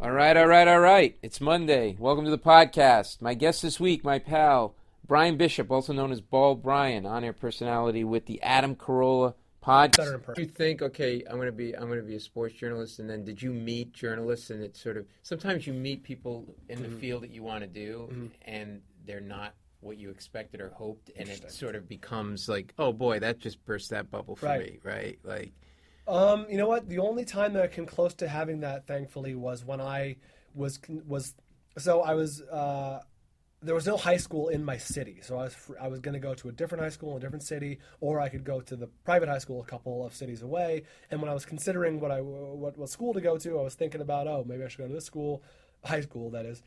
All right. It's Monday. Welcome to the podcast. My guest this week, my pal, Bryan Bishop, also known as Bald Bryan, on-air personality with the Carolla podcast. You think, okay, I'm going to be a sports journalist, and then did you meet journalists, and it's sort of, sometimes you meet people in the field that you want to do, and they're not what you expected or hoped, and it sort of becomes like, oh boy, that just burst that bubble for me, right? Like, you know what? The only time that I came close to having that, thankfully, was when I was there was no high school in my city, so I was going to go to a different high school in a different city, or I could go to the private high school a couple of cities away. And when I was considering what school to go to, I was thinking about, oh, maybe I should go to this school, high school that is.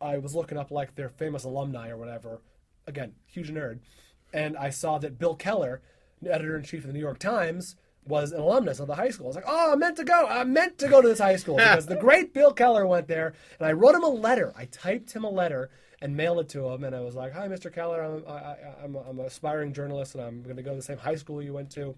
I was looking up like their famous alumni or whatever. Again, huge nerd, and I saw that Bill Keller, editor-in-chief of the New York Times, was an alumnus of the high school. I was like, oh, I meant to go to this high school because the great Bill Keller went there. And I wrote him a letter. I typed him a letter and mailed it to him. And I was like, hi, Mr. Keller. I'm an aspiring journalist, and I'm going to go to the same high school you went to.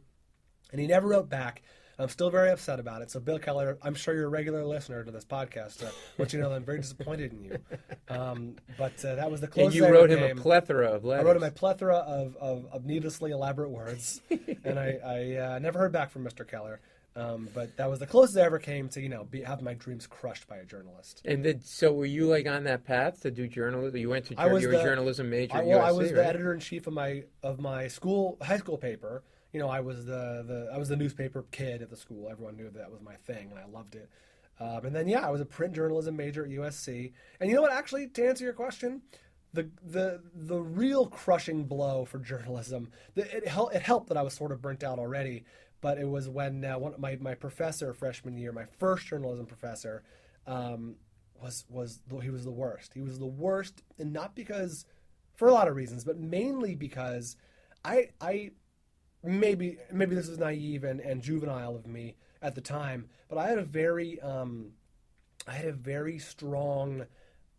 And he never wrote back. I'm still very upset about it. So, Bill Keller, I'm sure you're a regular listener to this podcast. But you know, I'm very disappointed in you. But that was the closest. And you wrote him a plethora of letters. I wrote him a plethora of needlessly elaborate words, and I never heard back from Mr. Keller. But that was the closest I ever came to, have my dreams crushed by a journalist. And so were you like on that path to do journalism? You went to you were a journalism major at USC, I was the right? editor-in-chief of my high school paper. I was the newspaper kid at the school. Everyone knew that was my thing, and I loved it. And then I was a print journalism major at USC. And you know what? Actually, to answer your question, the real crushing blow for journalism, it helped that I was sort of burnt out already. But it was when my professor freshman year, my first journalism professor, he was the worst. He was the worst, and not because, for a lot of reasons, but mainly because I maybe this was naive and juvenile of me at the time, but I had a very strong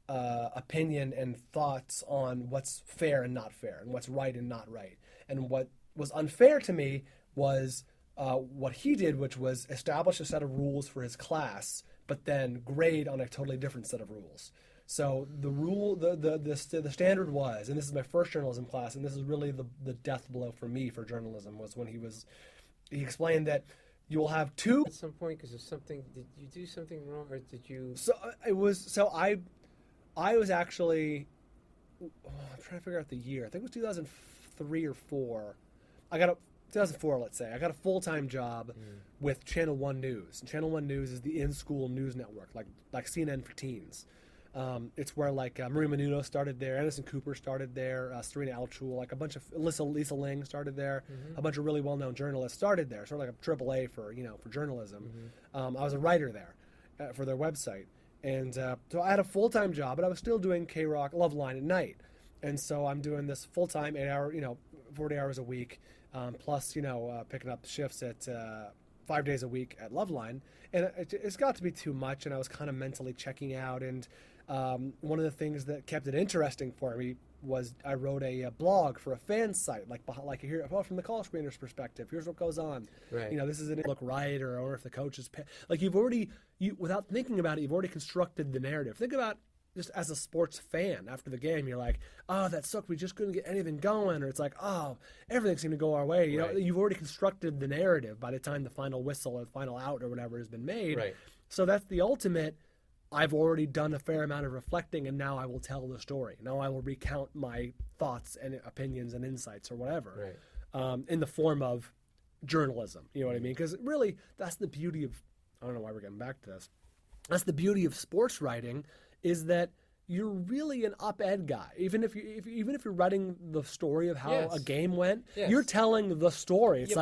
opinion and thoughts on what's fair and not fair, and what's right and not right. And what was unfair to me was what he did, which was establish a set of rules for his class, but then grade on a totally different set of rules. So the standard was, and this is my first journalism class, and this is really the death blow for me for journalism, was when he explained that you will have two. At some point, because of something, did you do something wrong, or did you? I was actually, I'm trying to figure out the year. I think it was 2003 or 4. 2004, let's say. I got a full-time job with Channel 1 News. And Channel 1 News is the in-school news network, like CNN for teens. It's where Marie Menounos started there, Anderson Cooper started there, Serena Altschul, like a bunch of Lisa Ling started there, a bunch of really well-known journalists started there, sort of like a AAA for journalism. I was a writer there for their website, and so I had a full-time job, but I was still doing K-Rock Loveline at night, and so I'm doing this full-time 8-hour, 40 hours a week, plus picking up shifts at 5 days a week at Loveline, and it's got to be too much, and I was kind of mentally checking out. And one of the things that kept it interesting for me was I wrote a blog for a fan site, like here from the call screener's perspective. Here's what goes on. Right. This isn't look right, or if the coach is without thinking about it, you've already constructed the narrative. Think about just as a sports fan after the game, you're like, oh, that sucked. We just couldn't get anything going, or it's like, oh, everything seemed to go our way. Right. You've already constructed the narrative by the time the final whistle or the final out or whatever has been made. Right. So that's the ultimate. I've already done a fair amount of reflecting, and now I will tell the story. Now I will recount my thoughts and opinions and insights or whatever, in the form of journalism. You know what I mean? Because really, that's the beauty of, I don't know why we're getting back to this. That's the beauty of sports writing, is that you're really an op-ed guy. Even if you're writing the story of how a game went, you're telling the story. It's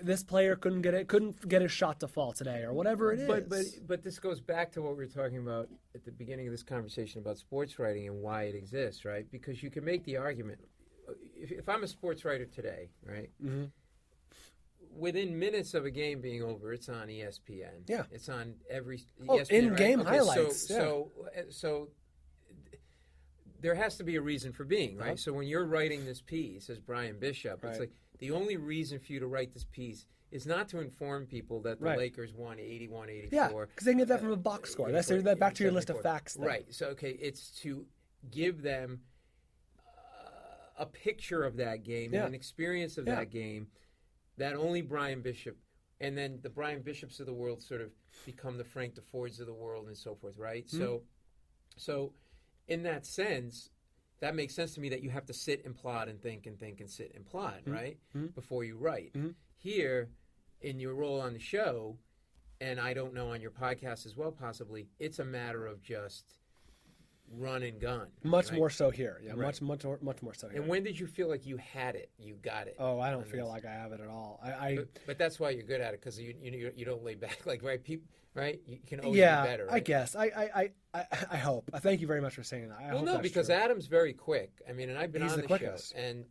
this player couldn't get his shot to fall today, or whatever it is. But this goes back to what we were talking about at the beginning of this conversation about sports writing and why it exists, right? Because you can make the argument. If I'm a sports writer today, right? Mm-hmm. Within minutes of a game being over, it's on ESPN. Yeah, it's on every ESPN. In-game highlights. So there has to be a reason for being, right? So when you're writing this piece as Bryan Bishop, it's like the only reason for you to write this piece is not to inform people that the Right. Lakers won 81-84. Yeah, because they can get that from a box score. That's that back to your list of facts. Thing. Right. So, okay, it's to give them a picture of that game and an experience of that game that only Bryan Bishop, and then the Bryan Bishops of the world sort of become the Frank DeFords of the world and so forth, right? Mm-hmm. So in that sense, that makes sense to me that you have to sit and plot and think and sit and plot, right? Mm-hmm. Before you write. Mm-hmm. Here, in your role on the show, and I don't know on your podcast as well possibly, it's a matter of just run and gun. Much right? more so here. Yeah, right. much more so here. And when did you feel like you had it? You got it? Oh, I don't feel like I have it at all. But that's why you're good at it, because you don't lay back. Like, right, people, right? You can always be better. Right? I guess. I hope. Thank you very much for saying that. I hope that's because true. Adam's very quick. I mean, and I've been on the quickest. show, and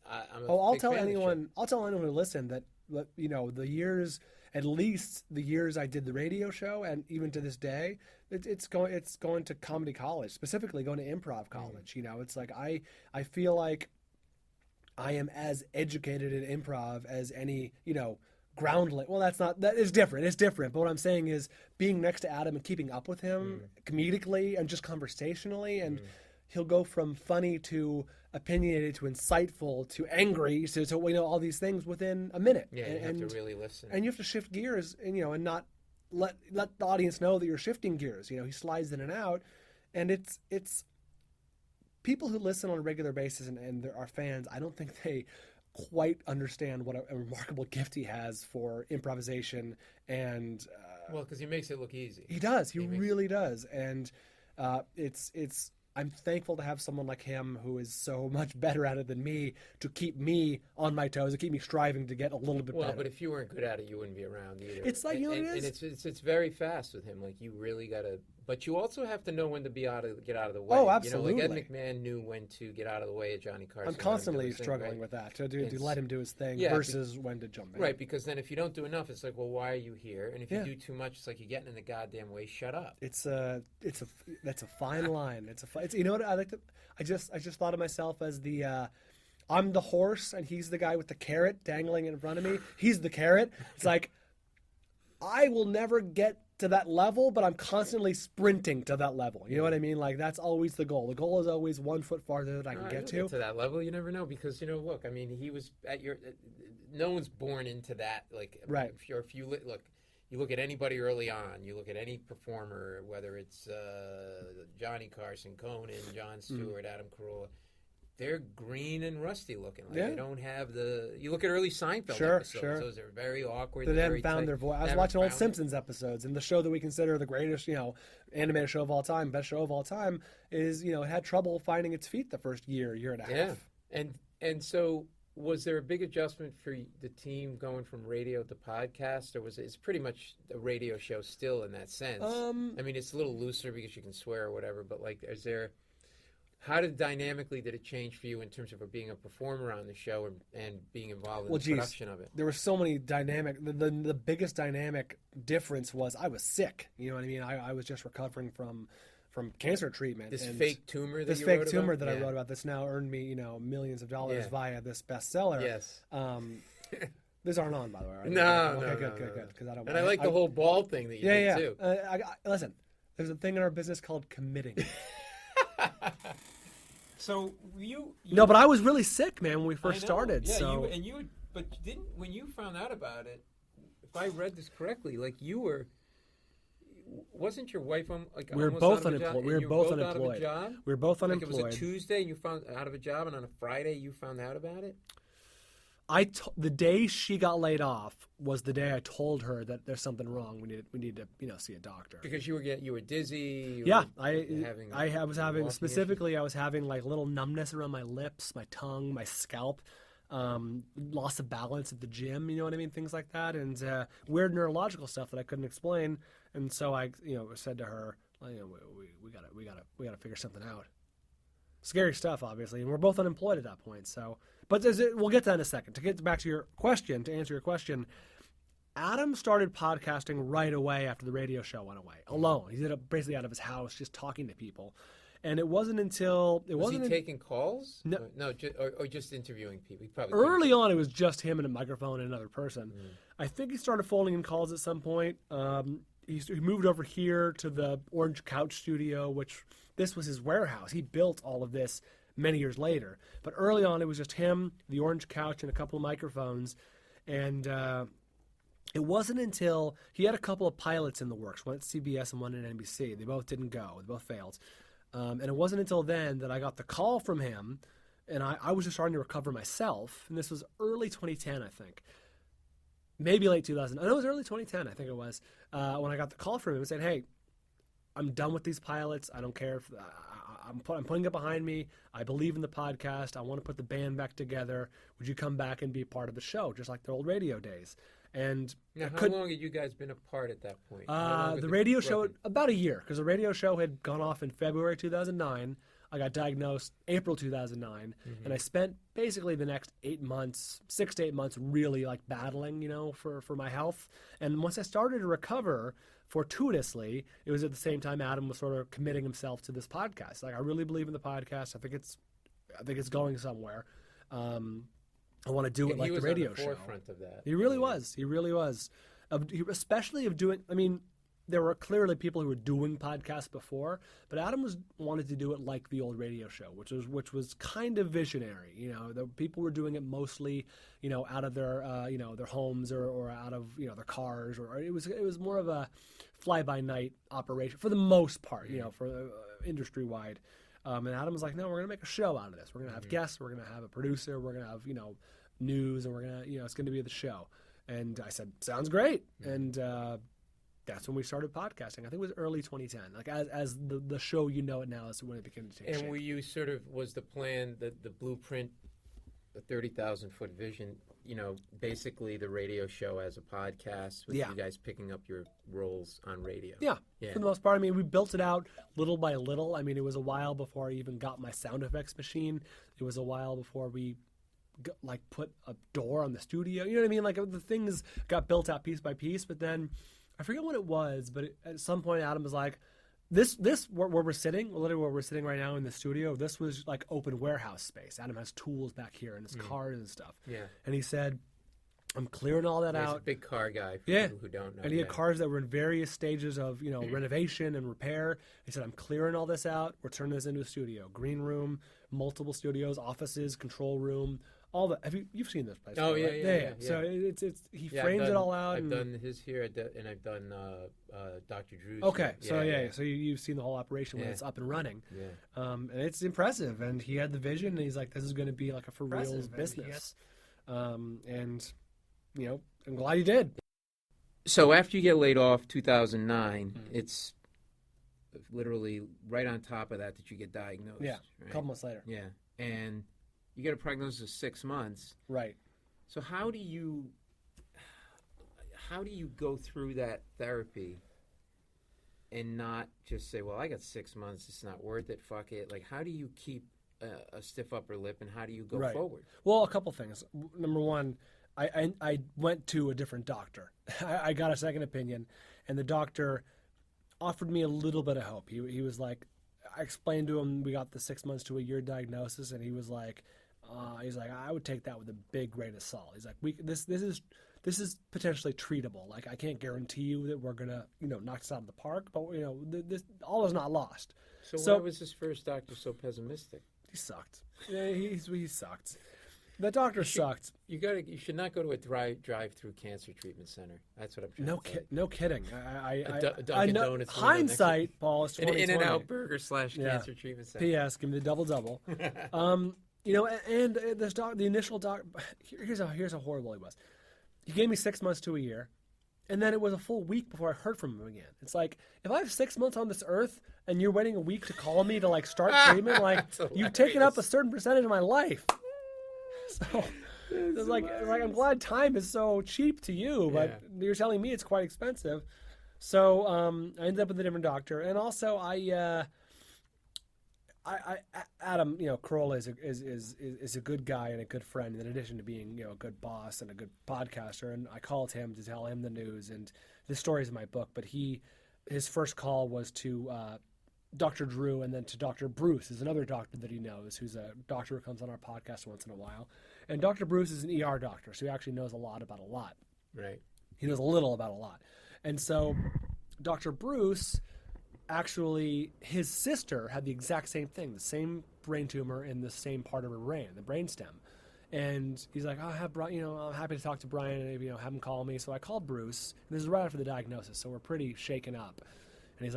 I'm I'll tell anyone who listen that the years, at least the years I did the radio show, and even to this day, it's going to comedy college, specifically going to improv college. It's like I feel like I am as educated in improv as any groundling. Well, that is different. It's different. But what I'm saying is being next to Adam and keeping up with him comedically and just conversationally, and he'll go from funny to opinionated to insightful to angry to all these things within a minute. Yeah, you have to really listen. And you have to shift gears and not let the audience know that you're shifting gears. He slides in and out, and it's people who listen on a regular basis and there are fans. I don't think they quite understand what a remarkable gift he has for improvisation and because he makes it look easy. He does. He really does. And it's I'm thankful to have someone like him who is so much better at it than me to keep me on my toes, to keep me striving to get a little bit better. Well, but if you weren't good at it, you wouldn't be around either. It's like, and it's very fast with him. Like, you really got to, but you also have to know when to get out of the way. Oh, absolutely. Like Ed McMahon knew when to get out of the way of Johnny Carson. I'm constantly struggling with that, to let him do his thing versus when to jump in. Right, because then if you don't do enough, it's like, well, why are you here? And if you do too much, it's like you're getting in the goddamn way. Shut up. That's a fine line. It's you know what I like to. I just thought of myself as the. I'm the horse and he's the guy with the carrot dangling in front of me. He's the carrot. It's like I will never get to that level, but I'm constantly sprinting to that level. You know what I mean? Like, that's always the goal. The goal is always 1 foot farther than I can get to. To that level, you never know, because look, I mean, he was at your. No one's born into that. Like, right. If you look. You look at anybody early on, you look at any performer, whether it's Johnny Carson, Conan, Jon Stewart, Adam Carolla, they're green and rusty looking. Like they don't have you look at early Seinfeld episodes, those are very awkward. They haven't found their voice. I was watching old Simpsons episodes, and the show that we consider the greatest, animated show of all time, best show of all time, is, it had trouble finding its feet the first year and a half. Yeah, and so was there a big adjustment for the team going from radio to podcast, or it's pretty much a radio show still in that sense? I mean, it's a little looser because you can swear or whatever, but like, how dynamically did it change for you in terms of being a performer on the show and being involved in the production of it? There were so many dynamic. The biggest dynamic difference was I was sick. You know what I mean? I was just recovering from cancer treatment. This fake tumor that I wrote about, that's now earned me, millions of dollars via this bestseller. Yes. These aren't on, by the way. Right? No, okay, no, good. Because I don't. And I like the whole ball thing that you did too. Listen, there's a thing in our business called committing. So you no, but I was really sick, man, when we first started. Yeah, so when you found out about it, if I read this correctly, like wasn't your wife we were both unemployed. We were both unemployed. We were both unemployed. Like, it was a Tuesday and you found out of a job, and on a Friday you found out about it? The day she got laid off was the day I told her that there's something wrong. We need to see a doctor. Because you were dizzy. I was having like little numbness around my lips, my tongue, my scalp, loss of balance at the gym. You know what I mean? Things like that, and weird neurological stuff that I couldn't explain. And so I said to her, we gotta figure something out. Scary stuff, obviously, and we're both unemployed at that point. So, but we'll get to that in a second. To get back to your question, to answer your question, Adam started podcasting right away after the radio show went away, alone. He did it basically out of his house, just talking to people. And it wasn't until was he taking calls? No, or just interviewing people. Early on, it was just him and a microphone and another person. I think he started folding in calls at some point. He moved over here to the Orange Couch Studio, which this was his warehouse. He built all of this many years later. But early on, it was just him, the Orange Couch, and a couple of microphones. And it wasn't until he had a couple of pilots in the works, one at CBS and one at NBC. They both didn't go. They both failed. And it wasn't until then that I got the call from him, and I was just starting to recover myself. And this was early 2010, I think. Maybe late 2000. I know it was early 2010, I think it was, when I got the call from him and said, hey, I'm done with these pilots. I don't care if I'm putting it behind me. I believe in the podcast. I want to put the band back together. Would you come back and be part of the show, just like the old radio days? And now, how long had you guys been apart at that point? The radio show, about a year, because the radio show had gone off in February 2009. I got diagnosed April 2009, and I spent basically the next 8 months, 6 to 8 months, really like battling, for my health. And once I started to recover, fortuitously, it was at the same time Adam was sort of committing himself to this podcast. Like, I really believe in the podcast. I think it's going somewhere. I want to do it like the radio show. He was on the forefront of that. He really was. He really was. Especially of doing, I mean, there were clearly people who were doing podcasts before, but Adam wanted to do it like the old radio show, which was kind of visionary. The people were doing it mostly, out of their their homes or out of their cars, or it was more of a fly by night operation for the most part, for industry wide. And Adam was like, no, we're gonna make a show out of this. We're gonna have guests. We're gonna have a producer. We're gonna have news, and we're gonna it's gonna be the show. And I said, sounds great. And that's when we started podcasting. I think it was early 2010. Like as the show it now is when it began to take shape. And were you was the plan, the blueprint, the 30,000-foot vision, basically the radio show as a podcast with you guys picking up your roles on radio? Yeah, for the most part. I mean, we built it out little by little. I mean, it was a while before I even got my sound effects machine. It was a while before we put a door on the studio. You know what I mean? Like, the things got built out piece by piece, but then I forget what it was, but at some point Adam was like, this where we're sitting, literally where we're sitting right now in the studio, this was like open warehouse space. Adam has tools back here and his cars and stuff. Yeah. And he said, I'm clearing all that out. He's a big car guy for people who don't know. And he had cars that were in various stages of, renovation and repair. He said, I'm clearing all this out. We're turning this into a studio. Green room, multiple studios, offices, control room, all that. You've seen this place? Oh, right? Yeah. So he frames it all out. I've done his here, and I've done Dr. Drew's. Okay, so you've seen the whole operation when it's up and running. Yeah. And it's impressive. And he had the vision, and he's like, this is going to be like a for real business. And I'm glad he did. So after you get laid off, 2009, it's literally right on top of that you get diagnosed. Yeah, right? a couple months later. Yeah, and you get a prognosis of 6 months. Right. So how do you go through that therapy and not just say, well, I got 6 months, it's not worth it, fuck it. Like, how do you keep a stiff upper lip, and how do you go forward? Well, a couple things. Number one, I went to a different doctor. I got a second opinion, and the doctor offered me a little bit of hope. He was like, I explained to him we got the 6 months to a year diagnosis, and he was like, I would take that with a big grain of salt. He's like, this is potentially treatable. Like, I can't guarantee you that we're gonna knock this out of the park, but this all is not lost. So why was this first doctor so pessimistic? He sucked. Yeah, he sucked. That doctor sucked. You should not go to a drive-through cancer treatment center. That's what I'm trying to say. No kidding. I know. Donuts hindsight, Paul, is 2020. An In-N-Out Burger / cancer treatment center. P.S. Give me the double. And the initial doc. Here's how horrible he was. He gave me 6 months to a year, and then it was a full week before I heard from him again. It's like, if I have 6 months on this earth and you're waiting a week to call me to start treatment, you've taken up a certain percentage of my life. So it's like I'm glad time is so cheap to you, but you're telling me it's quite expensive. So I ended up with a different doctor, and also Adam, Carolla is a good guy and a good friend, in addition to being a good boss and a good podcaster. And I called him to tell him the news, and this story is in my book. But his first call was to Dr. Drew, and then to Dr. Bruce, is another doctor that he knows, who's a doctor who comes on our podcast once in a while. And Dr. Bruce is an ER doctor, so he actually knows a lot about a lot. Right. He knows a little about a lot. And so Dr. Bruce, actually, his sister had the exact same thing, the same brain tumor in the same part of her brain, the brainstem. And he's like, I'm happy to talk to Bryan and have him call me. So I called Bruce, and this is right after the diagnosis, so we're pretty shaken up. And he's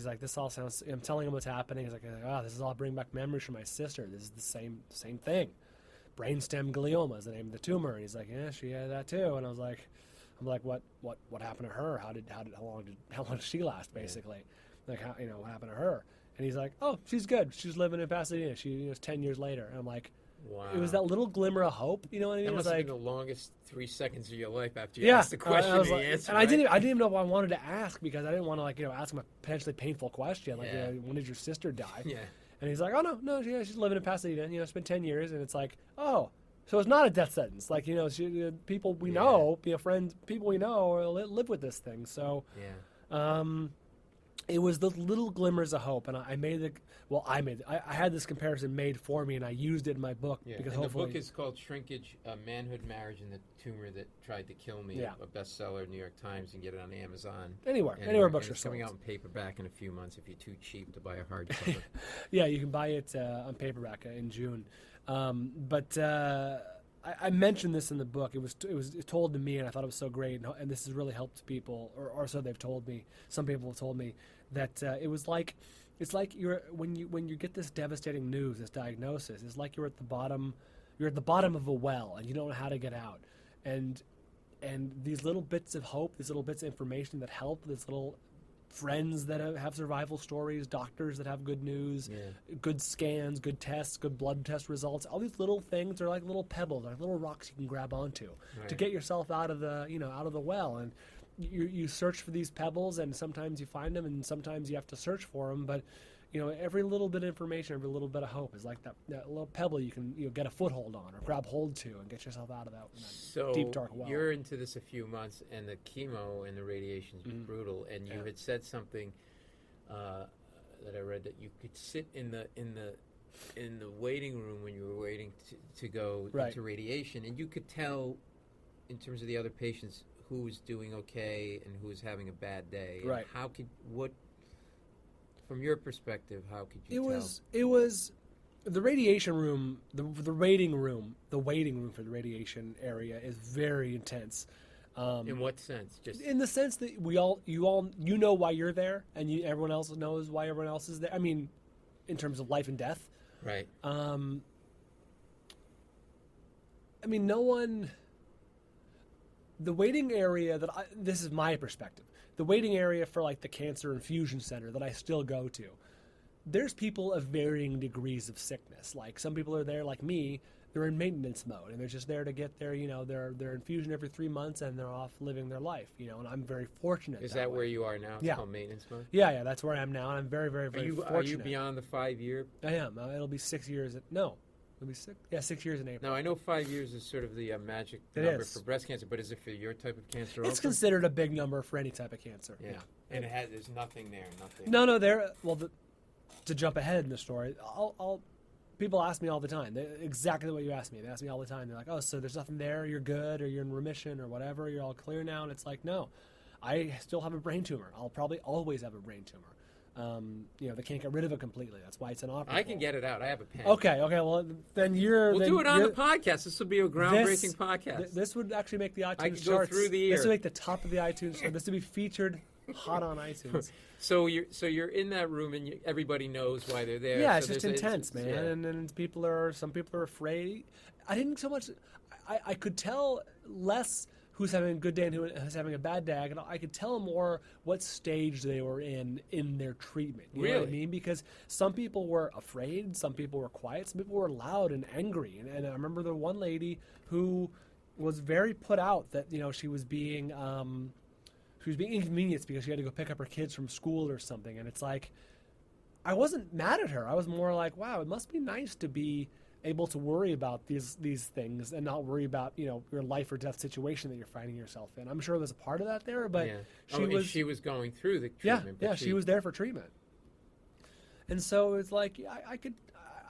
like, this all sounds. I'm telling him what's happening. He's like, this is all bringing back memories from my sister. This is the same thing. Brainstem glioma is the name of the tumor. And he's like, yeah, she had that too. And I'm like, what happened to her? How long did she last? Basically, like what happened to her? And he's like, oh, she's good. She's living in Pasadena. She was 10 years later. And I'm like. Wow. It was that little glimmer of hope, you know what I mean? That must have been the longest 3 seconds of your life after you asked the question and the answer. And I didn't even know what I wanted to ask because I didn't want to ask him a potentially painful question like when did your sister die? Yeah. And he's like, oh no, she's living in Pasadena. It's been 10 years, and it's like, oh, so it's not a death sentence. Like people we know, friends, people we know live with this thing. So it was the little glimmers of hope, and I had this comparison made for me, and I used it in my book because and the book is called Shrinkage, Manhood, Marriage, and the Tumor That Tried to Kill Me, a bestseller, New York Times. You can get it on Amazon. Anywhere books are sold. It's coming out in paperback in a few months if you're too cheap to buy a hardcover. Yeah, you can buy it on paperback in June. But I mentioned this in the book. It was told to me, and I thought it was so great, and this has really helped people, or so they've told me. Some people have told me that it's like when you get this devastating news, this diagnosis, it's like you're at the bottom of a well, and you don't know how to get out, and these little bits of hope, these little bits of information that help, these little friends that have survival stories, doctors that have good news, good scans, good tests, good blood test results. All these little things are like little pebbles, like little rocks you can grab onto to get yourself out of the well. And you search for these pebbles, and sometimes you find them, and sometimes you have to search for them. But every little bit of information, every little bit of hope is like that little pebble you can get a foothold on or grab hold to and get yourself out of that deep dark well. You're into this a few months, and the chemo and the radiation is brutal. And you had said something that I read, that you could sit in the waiting room when you were waiting to go into radiation, and you could tell in terms of the other patients who was doing okay and who was having a bad day. Right. From your perspective, how could you tell? It was the radiation room, the waiting room for the radiation area is very intense. In what sense? Just in the sense that you know why you're there, and everyone else knows why everyone else is there. I mean, in terms of life and death. Right. I mean, no one. The waiting area this is my perspective. The waiting area for like the cancer infusion center that I still go to, there's people of varying degrees of sickness. Like some people are there, like me, they're in maintenance mode, and they're just there to get their their infusion every 3 months, and they're off living their life. And I'm very fortunate. Is that where you are now? It's called maintenance mode? Yeah, that's where I am now, and I'm very, very, very fortunate. Are you beyond the 5-year? I am. It'll be 6 years. It'll be 6. Yeah, 6 years in April. Now I know 5 years is sort of the magic number for breast cancer, but is it for your type of cancer? It's also considered a big number for any type of cancer. Yeah, and there's nothing there. Nothing. No. To jump ahead in the story, people ask me all the time. Exactly what you asked me. They ask me all the time. They're like, "Oh, so there's nothing there. You're good, or you're in remission, or whatever. You're all clear now." And it's like, no, I still have a brain tumor. I'll probably always have a brain tumor. They can't get rid of it completely. That's why it's inoperable. I can get it out. I have a pen. Okay. Well, then we'll do it on the podcast. This will be a groundbreaking podcast. This would actually make the iTunes I could charts. Go through the year. This would make the top of the iTunes chart. This would be featured hot on iTunes. So you're in that room, and everybody knows why they're there. Yeah, it's just intense, man. Yeah. And some people are afraid. I didn't so much. I could tell less who's having a good day and who's having a bad day. I could tell more what stage they were in their treatment. You know what I mean? Because some people were afraid, some people were quiet, some people were loud and angry. And I remember the one lady who was very put out that she was being inconvenienced because she had to go pick up her kids from school or something. And it's like, I wasn't mad at her. I was more like, wow, it must be nice to be able to worry about these things and not worry about your life or death situation that you're finding yourself in. I'm sure there's a part of that there, but she was going through the treatment. She was there for treatment, and so it's like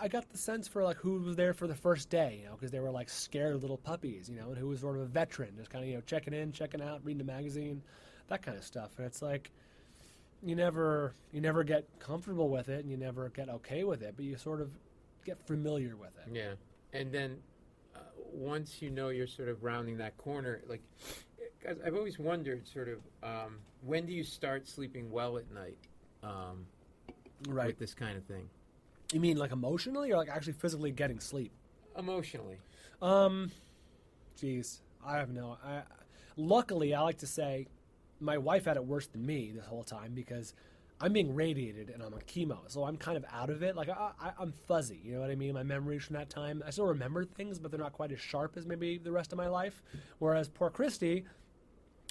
I got the sense for like who was there for the first day, you know, because they were like scared little puppies, you know, and who was sort of a veteran, just kind of, you know, checking in, checking out, reading the magazine, that kind of stuff. And it's like you never get comfortable with it, and you never get okay with it, but you sort of get familiar with it. Yeah, and then once you know you're sort of rounding that corner, like I've always wondered, sort of, when do you start sleeping well at night? Right. With this kind of thing. You mean like emotionally or like actually physically getting sleep? Emotionally. Geez, I have no. Luckily, I like to say, my wife had it worse than me this whole time because I'm being radiated and I'm on chemo, so I'm kind of out of it. Like I'm fuzzy, you know what I mean? My memories from that time, I still remember things, but they're not quite as sharp as maybe the rest of my life. Whereas poor Christy,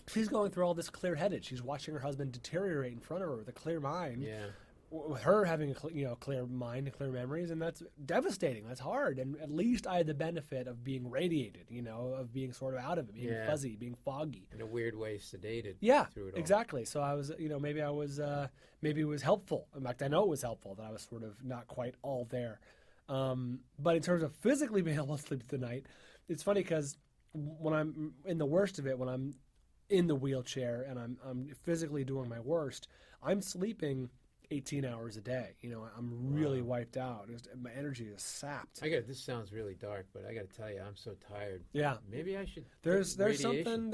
she's going through all this clear-headed. She's watching her husband deteriorate in front of her with a clear mind. Yeah. With her having a clear mind and clear memories, and that's devastating. That's hard. And at least I had the benefit of being radiated, you know, of being sort of out of it, being fuzzy, being foggy. In a weird way, sedated. Yeah, through it all. exactly. So I was, you know, maybe it was helpful. In fact, I know it was helpful that I was sort of not quite all there. But in terms of physically being able to sleep through the night, it's funny because when I'm in the worst of it, when I'm in the wheelchair and I'm physically doing my worst, I'm sleeping 18 hours a day. You know, I'm really wiped out. My energy is sapped. This sounds really dark, but I got to tell you, I'm so tired. Yeah. Maybe I should. There's something.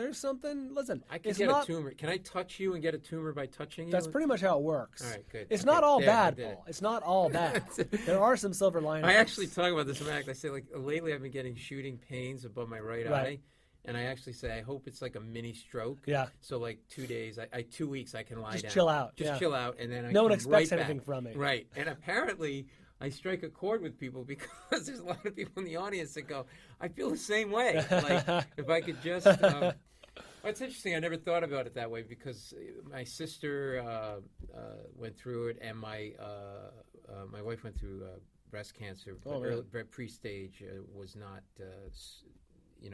Listen, I could get a tumor. Can I touch you and get a tumor by touching you? That's pretty much how it works. All right, good. It's not all bad, Paul. It's not all bad. There are some silver linings. I actually talk about this in act. I say, like, lately I've been getting shooting pains above my right eye. And I actually say, I hope it's like a mini stroke. Yeah. So like 2 days, 2 weeks, I can lie down. Just chill out. Just chill out, and then I no one come expects right anything back. from me. Right. And apparently, I strike a chord with people because there's a lot of people in the audience that go, I feel the same way. Like, if I could just... well, it's interesting. I never thought about it that way because my sister went through it, and my wife went through breast cancer. Very pre-stage, was not...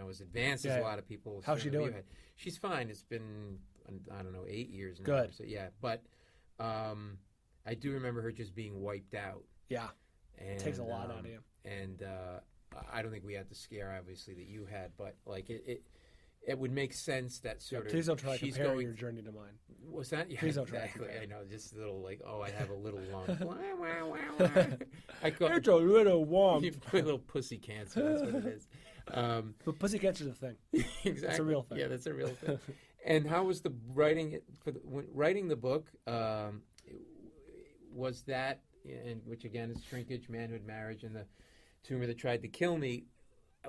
as advanced as a lot of people. How's she doing? She's fine. It's been, I don't know, 8 years now. Good. So, yeah. But I do remember her just being wiped out. Yeah. And, it takes a lot out of you. And I don't think we had the scare, obviously, that you had. But, like, it would make sense that sort of... Please don't try to compare your journey to mine. What's that? Yeah, please don't try exactly. I know, just a little, like, I have a little lump. It's a little lump. A little pussy cancer, that's what it is. But pussy cancer is a thing. Exactly. It's a real thing. Yeah, that's a real thing. And how was the writing writing the book? Was that, and which again is Shrinkage, Manhood, Marriage, and the Tumor That Tried to Kill Me?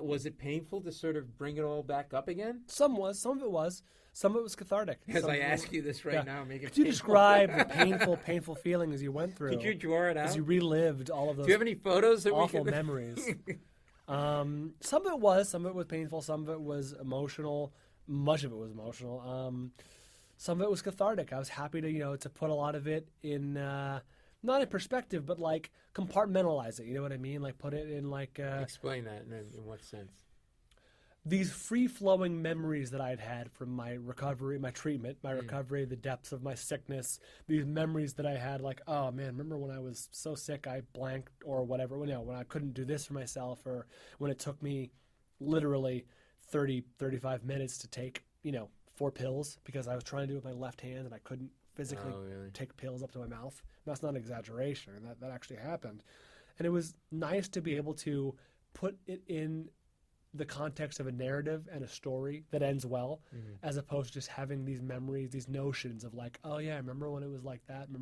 Was it painful to sort of bring it all back up again? Some of it was. Some of it was cathartic. As I ask you this right now, make it. Could you describe the painful feeling as you went through? Could you draw it out? As you relived all of those. Do you have any photos that awful memories? Some of it was painful, some of it was emotional, much of it was emotional. Some of it was cathartic. I was happy to put a lot of it in, not in perspective, but like compartmentalize it. You know what I mean? Like put it in like. Explain that in what sense? These free-flowing memories that I'd had from my recovery, my treatment, my recovery, the depths of my sickness, these memories that I had, like, oh man, remember when I was so sick I blanked or whatever, when I couldn't do this for myself, or when it took me literally 35 minutes to take, 4 pills because I was trying to do it with my left hand and I couldn't physically take pills up to my mouth. That's not an exaggeration. That actually happened. And it was nice to be able to put it in the context of a narrative and a story that ends well, as opposed to just having these memories, these notions of like, oh yeah, I remember when it was like that, and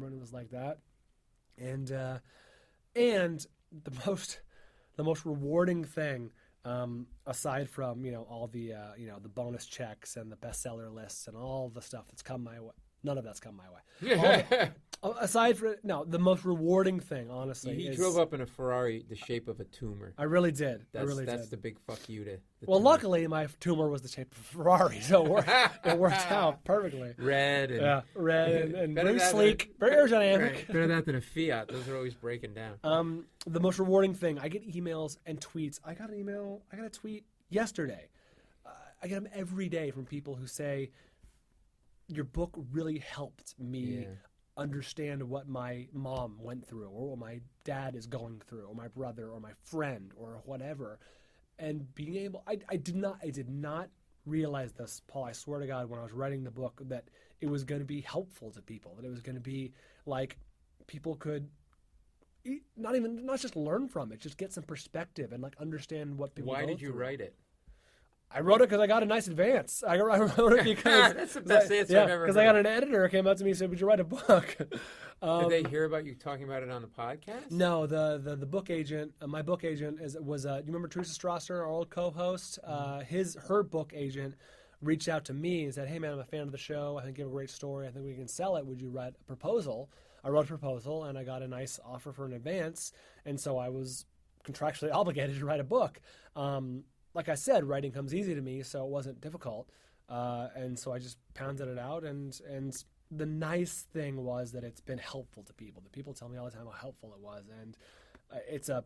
the most rewarding thing, aside from all the the bonus checks and the bestseller lists and all the stuff that's come my way, none of that's come my way. Aside from the most rewarding thing, honestly, you drove up in a Ferrari the shape of a tumor. I really did. That's the big fuck you to. Well, luckily my tumor was the shape of a Ferrari, so it worked out perfectly. Red and very sleek, very aerodynamic. Right. Better that than a Fiat. Those are always breaking down. The most rewarding thing, I get emails and tweets. I got a tweet yesterday. I get them every day from people who say, your book really helped me understand what my mom went through or what my dad is going through or my brother or my friend or whatever. And being able, I did not realize this, Paul, I swear to God, when I was writing the book, that it was going to be helpful to people, that it was going to be like people could not just learn from it, just get some perspective and like understand what people go through. Why did you write it? I wrote it because I got a nice advance. I wrote it because that's the best answer I've ever heard. Because I got an editor who came up to me and said, "Would you write a book?" Did they hear about you talking about it on the podcast? No, the book agent, my book agent was you remember Teresa Strasser, our old co-host? Her book agent reached out to me and said, "Hey man, I'm a fan of the show. I think you have a great story. I think we can sell it. Would you write a proposal?" I wrote a proposal and I got a nice offer for an advance, and so I was contractually obligated to write a book. Like I said, writing comes easy to me, so it wasn't difficult. And so I just pounded it out. And the nice thing was that it's been helpful to people. The people tell me all the time how helpful it was. And it's a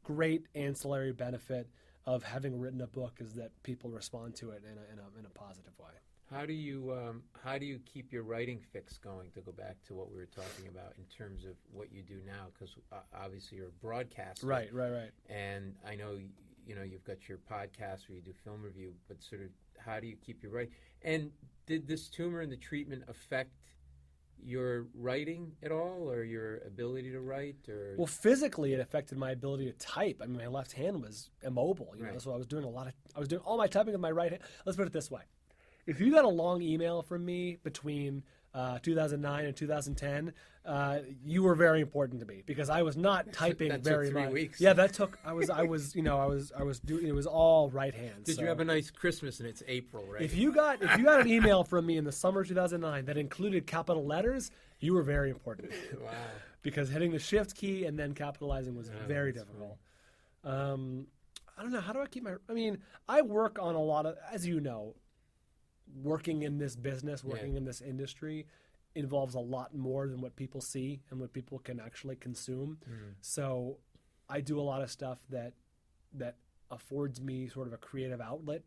great ancillary benefit of having written a book is that people respond to it in a positive way. How do you keep your writing fix going, to go back to what we were talking about in terms of what you do now? Because obviously you're a broadcaster. Right. And I know you've got your podcast where you do film review, but sort of how do you keep your writing? And did this tumor and the treatment affect your writing at all, or your ability to write? Or well, physically it affected my ability to type. I mean, my left hand was immobile, right. So I was doing all my typing with my right hand. Let's put it this way. If you got a long email from me between 2009 and 2010, you were very important to me because I was not typing very much. 3 weeks. Yeah, that took. I was doing. It was all right hand. Did you have a nice Christmas and it's April, right? If you got an email from me in the summer of 2009 that included capital letters, you were very important. Wow. Because hitting the shift key and then capitalizing was very difficult. I don't know. How do I keep my? I mean, I work on a lot of, as you know. Working in this business, working in this industry involves a lot more than what people see and what people can actually consume. So I do a lot of stuff that affords me sort of a creative outlet,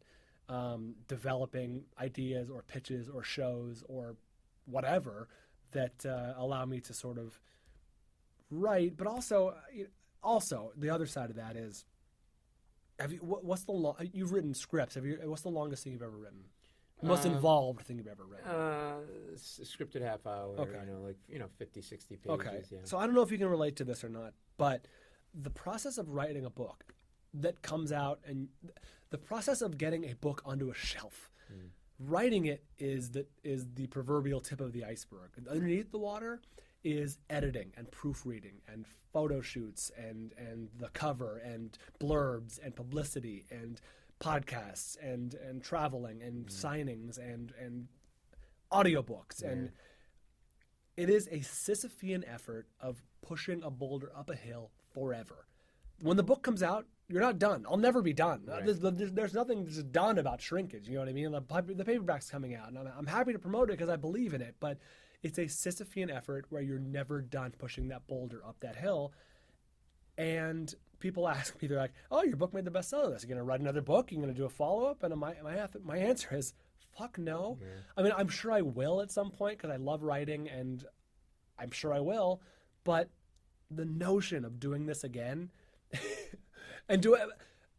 developing ideas or pitches or shows or whatever that allow me to sort of write. But also the other side of that is, you've written scripts. What's the longest thing you've ever written? Most involved thing you've ever read? Scripted half hour, 50, 60 pages. Okay. Yeah. So I don't know if you can relate to this or not, but the process of writing a book that comes out and the process of getting a book onto a shelf, writing it is the proverbial tip of the iceberg. Underneath the water is editing and proofreading and photo shoots and the cover and blurbs and publicity and podcasts and traveling and signings and audiobooks. And it is a Sisyphean effort of pushing a boulder up a hill forever. When the book comes out, you're not done. I'll never be done. Right. There's nothing that's done about Shrinkage. You know what I mean? The paperback's coming out, and I'm happy to promote it because I believe in it. But it's a Sisyphean effort where you're never done pushing that boulder up that hill. And people ask me, they're like, "Oh, your book made the bestseller list. Are you going to write another book? Are you going to do a follow-up?" And my answer is, fuck no. Yeah. I mean, I'm sure I will at some point because I love writing, and I'm sure I will. But the notion of doing this again and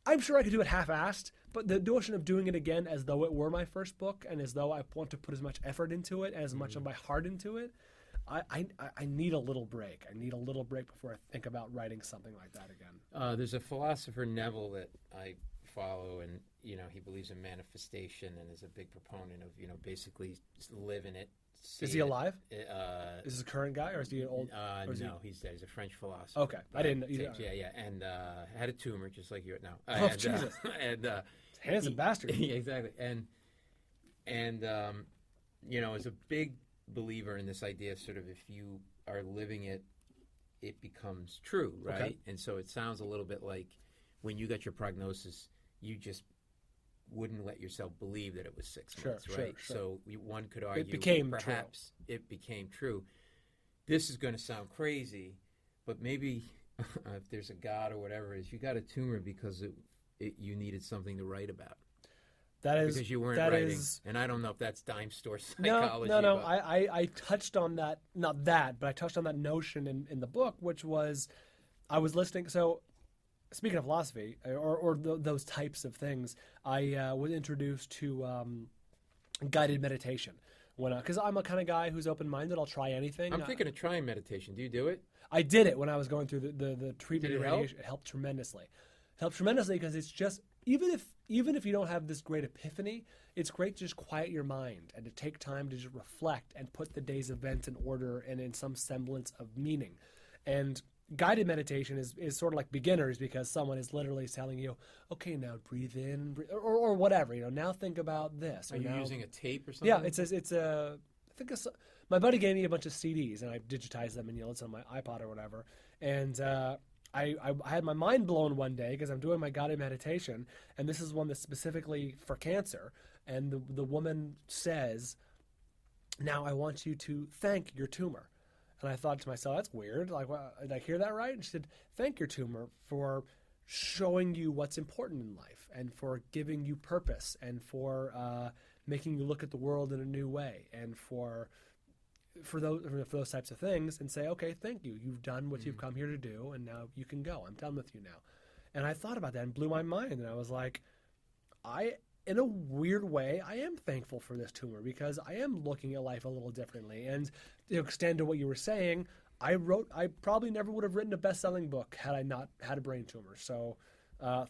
I'm sure I could do it half-assed, but the notion of doing it again as though it were my first book and as though I want to put as much effort into it, as much of my heart into it, I need a little break. I need a little break before I think about writing something like that again. There's a philosopher, Neville, that I follow, and he believes in manifestation and is a big proponent of basically living it. Is he alive? Is this a current guy, or is he an old? No, he's dead. He's a French philosopher. Okay, I didn't know. Yeah, and had a tumor just like you now. Oh, Jesus! And handsome bastard. Yeah, exactly. And is a big believer in this idea of sort of if you are living it, it becomes true, right? Okay. And so it sounds a little bit like when you got your prognosis, you just wouldn't let yourself believe that it was 6 months, right? Sure. So one could argue perhaps it became true. This is going to sound crazy, but maybe if there's a God or whatever it is, you got a tumor because you needed something to write about. That is because you weren't that writing, is and I don't know if that's dime store psychology. No. But... I touched on that, not that, but I touched on that notion in the book, which was I was listening. So, speaking of philosophy or those types of things, I was introduced to guided meditation because I'm a kind of guy who's open-minded. I'll try anything. I'm thinking of trying meditation. Do you do it? I did it when I was going through the treatment. Did it and radiation. It helped tremendously. It helped tremendously because it's just even if you don't have this great epiphany, it's great to just quiet your mind and to take time to just reflect and put the day's events in order and in some semblance of meaning. And guided meditation is sort of like beginners because someone is literally telling you, okay, now breathe in, or whatever. Now think about this. Are you using a tape or something? Yeah, I think my buddy gave me a bunch of CDs and I digitized them and listen on my iPod or whatever. And I had my mind blown one day because I'm doing my guided meditation, and this is one that's specifically for cancer. And the woman says, now I want you to thank your tumor. And I thought to myself, that's weird. Like, did I hear that right? And she said, thank your tumor for showing you what's important in life and for giving you purpose and for making you look at the world in a new way and for those types of things, and say, okay, thank you. You've done what you've come here to do, and now you can go. I'm done with you now. And I thought about that and blew my mind. And I was like, in a weird way, I am thankful for this tumor because I am looking at life a little differently. And to extend to what you were saying, I probably never would have written a best-selling book had I not had a brain tumor. So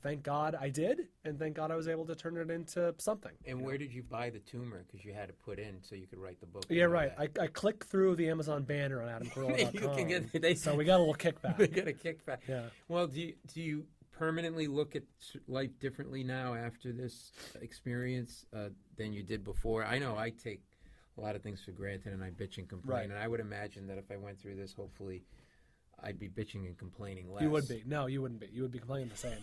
thank God I did, and thank God I was able to turn it into something. And where did you buy the tumor? Because you had to put in so you could write the book. Yeah, right. I clicked through the Amazon banner on AdamCarolla.com. So we got a little kickback. We got a kickback. Yeah. Well, do you permanently look at life differently now after this experience than you did before? I know I take a lot of things for granted, and I bitch and complain. Right. And I would imagine that if I went through this, hopefully I'd be bitching and complaining less. You would be. No, you wouldn't be. You would be complaining the same.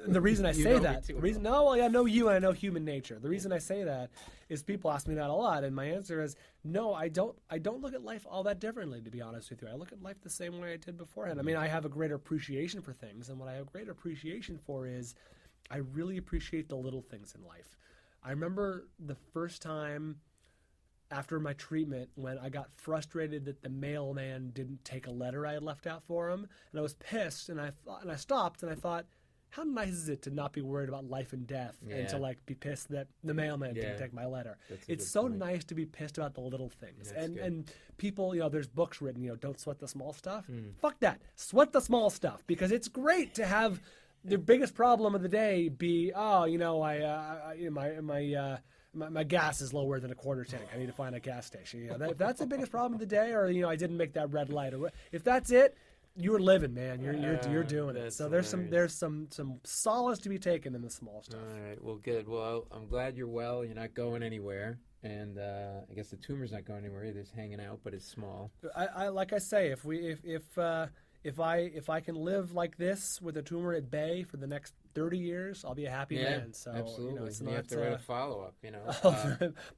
The reason I You say know me that, too the reason, well. no, well, I know you and I know human nature. The reason I say that is people ask me that a lot, and my answer is no. I don't look at life all that differently, to be honest with you. I look at life the same way I did beforehand. I mean, I have a greater appreciation for things, and what I have greater appreciation for is I really appreciate the little things in life. I remember the first time after my treatment when I got frustrated that the mailman didn't take a letter I had left out for him, and I was pissed, and I stopped and I thought, how nice is it to not be worried about life and death and to be pissed that the mailman didn't take my letter. It's so nice to be pissed about the little things. And people, there's books written, don't sweat the small stuff. Fuck that. Sweat the small stuff because it's great to have the biggest problem of the day be, my gas is lower than a quarter tank. I need to find a gas station. If that's the biggest problem of the day, or I didn't make that red light, or if that's it, you're living, man. You're doing it. So there's some solace to be taken in the small stuff. All right. Well, good. Well, I'm glad you're well. You're not going anywhere, and I guess the tumor's not going anywhere either. It's hanging out, but it's small. I like I say, if I can live like this with a tumor at bay for the next 30 years, I'll be a happy man. So absolutely. It's you not, have to write a follow-up.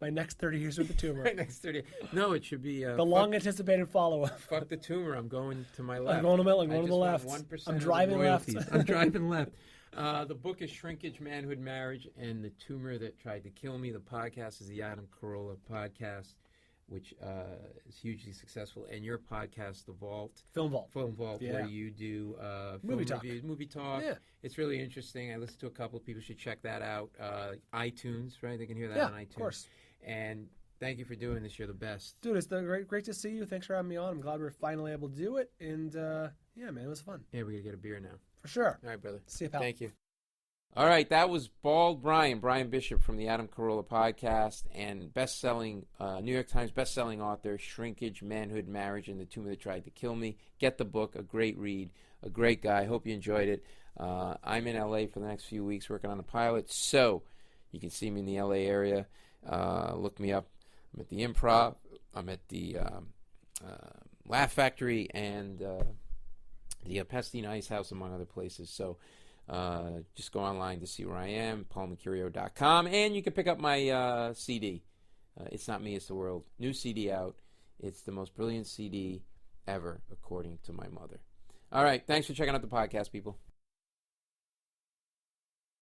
My next 30 years with the tumor. My next 30. No, it should be the long-anticipated follow-up. Fuck the tumor. I'm going to my left. I'm going to the left. I'm driving left. I'm driving left. The book is Shrinkage, Manhood, Marriage, and the Tumor That Tried to Kill Me. The podcast is the Adam Carolla podcast, which is hugely successful. And your podcast, The Vault. Film Vault, where you do movie film talk. reviews, movie talk. Yeah. It's really interesting. I listened to a couple of people. Should check that out. iTunes, right? They can hear that on iTunes. Of course. And thank you for doing this. You're the best. Dude, it's great to see you. Thanks for having me on. I'm glad we're finally able to do it. And, yeah, man, it was fun. Yeah, we're going to get a beer now. For sure. All right, brother. See you, pal. Thank you. All right, that was Bald Bryan Bishop from the Adam Carolla podcast, and best-selling, New York Times best-selling author, Shrinkage, Manhood, Marriage, and the Tumor That Tried to Kill Me. Get the book, a great read, a great guy. Hope you enjoyed it. I'm in L.A. for the next few weeks working on a pilot, so you can see me in the L.A. area. Look me up. I'm at the Improv. I'm at the Laugh Factory and the Pestine Ice House, among other places. So just go online to see where I am, paulmecurio.com, and you can pick up my CD. It's Not Me, It's the World. New CD out. It's the most brilliant CD ever, according to my mother. All right, thanks for checking out the podcast, people.